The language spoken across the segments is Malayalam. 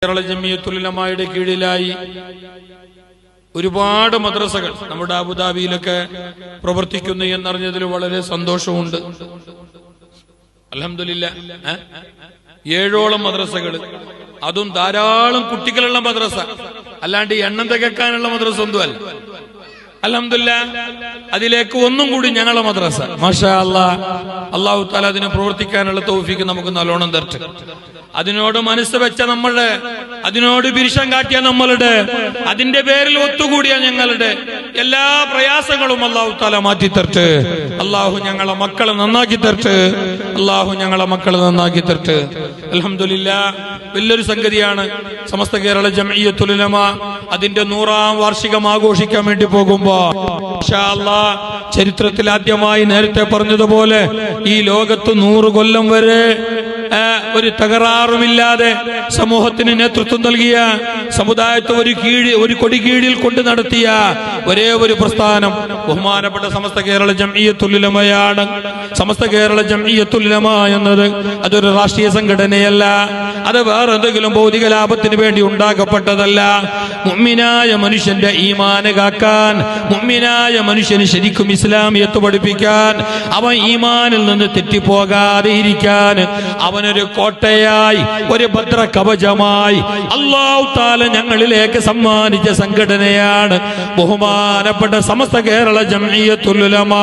കേരള ജമിയത്തുൽ ഉലമായുടെ കീഴിലായി ഒരുപാട് മദ്രസകൾ നമ്മുടെ അബുദാബിയിലൊക്കെ പ്രവർത്തിക്കുന്നു എന്നറിഞ്ഞതിൽ വളരെ സന്തോഷമുണ്ട്. അൽഹംദുലില്ലാഹ് 7ഓളം മദ്രസകൾ, അതും ധാരാളം കുട്ടികളുള്ള മദ്രസ, അല്ലാണ്ട് എണ്ണം തികക്കാനുള്ള മദ്രസ ഒന്നുമല്ല. അൽഹംദുലില്ലാഹ് അതിലേക്ക് ഒന്നും കൂടി ഞങ്ങളെ മദ്രസ മാഷാ അല്ലാഹ്, അല്ലാഹു തആല അതിനെ പ്രവർത്തിക്കാനുള്ള തൗഫീഖ് നമുക്ക് നല്ലോണം തരട്ടെ. അതിനോട് മനസ്സ് വെച്ച നമ്മളുടെ, അതിനോട് പിരിശം കാട്ടിയ നമ്മളുടെ, അതിന്റെ പേരിൽ ഒത്തുകൂടിയ ഞങ്ങളുടെ എല്ലാ പ്രയാസങ്ങളും അല്ലാഹു തആല മാറ്റി തരട്ടെ. അല്ലാഹു ഞങ്ങളെ മക്കളെ നന്നാക്കി തരട്ടെ. അല്ലാഹു ഞങ്ങളെ മക്കളെ നന്നാക്കി തരട്ടെ. അൽഹംദുലില്ലാഹ് വലിയൊരു സംഗതിയാണ്. സമസ്ത കേരള ജംഇയ്യത്തുൽ ഉലമ അതിന്റെ 100ാം വാർഷികം ആഘോഷിക്കാൻ വേണ്ടി പോകുമ്പോ ഇൻഷാ അല്ലാഹ് ചരിത്രത്തിൽ ആദ്യമായി നേരത്തെ പറഞ്ഞതുപോലെ ഈ ലോകത്ത് 100 കൊല്ലം വരെ ഒരു തകരാറുമില്ലാതെ സമൂഹത്തിന് നേതൃത്വം നൽകിയ, സമുദായത്തെ ഒരു കൊടി കീഴിൽ കൊണ്ട് നടത്തിയ ഒരേ ഒരു പ്രസ്ഥാനം ബഹുമാനപ്പെട്ട സമസ്ത കേരള ജംഇയ്യത്തുൽ ഉലമയാണ്. സമസ്ത കേരള ജംഇയ്യത്തുൽ ഉലമ എന്നത് അതൊരു രാഷ്ട്രീയ സംഘടനയല്ല, അത് വേറെ എന്തെങ്കിലും ഭൗതിക ലാഭത്തിന് വേണ്ടി ഉണ്ടാക്കപ്പെട്ടതല്ല. മുഅ്മിനായ മനുഷ്യന്റെ ഈമാന് കാക്കാൻ, മുഅ്മിനായ മനുഷ്യന് ശരിക്കും ഇസ്ലാമിയത്ത് പഠിപ്പിക്കാൻ, അവൻ ഈമാനിൽ നിന്ന് തെറ്റിപ്പോകാതെ ഇരിക്കാൻ അവനൊരു കോട്ടയായി, ഒരു ഭദ്ര കവചമായി അല്ലാഹു തആല ഞങ്ങളിലേക്ക് സമ്മാനിച്ച സംഘടനയാണ് ബഹുമാനപ്പെട്ട സമസ്ത കേരള ജംഇയ്യത്തുൽ ഉലമ.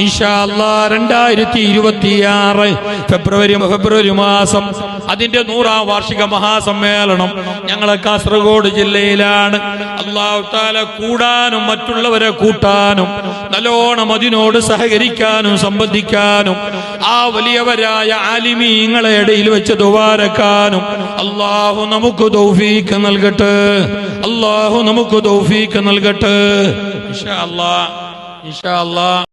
ഇൻഷാ അല്ലാഹ് 2026 ഫെബ്രുവരി മാസം അതിന്റെ 100ാം വാർഷിക മഹാസമ്മേളനം ഞങ്ങളെ കാസർഗോഡ് ജില്ലയിലാണ്. അല്ലാഹു തആല കൂടാനും മറ്റുള്ളവരെ കൂട്ടാനും നല്ലോണം അതിനോട് സഹകരിക്കാനും സംബന്ധിക്കാനും ആ വലിയവരായ ആലിമീങ്ങളെ ഇടയിൽ വെച്ച് ദുആരക്കാനും അല്ലാഹു നമുക്ക് തൗഫീഖ് നൽകട്ടെ. അല്ലാഹു നമുക്ക് തൗഫീഖ് നൽകട്ടെ. ഇൻഷാ അല്ലാഹ്.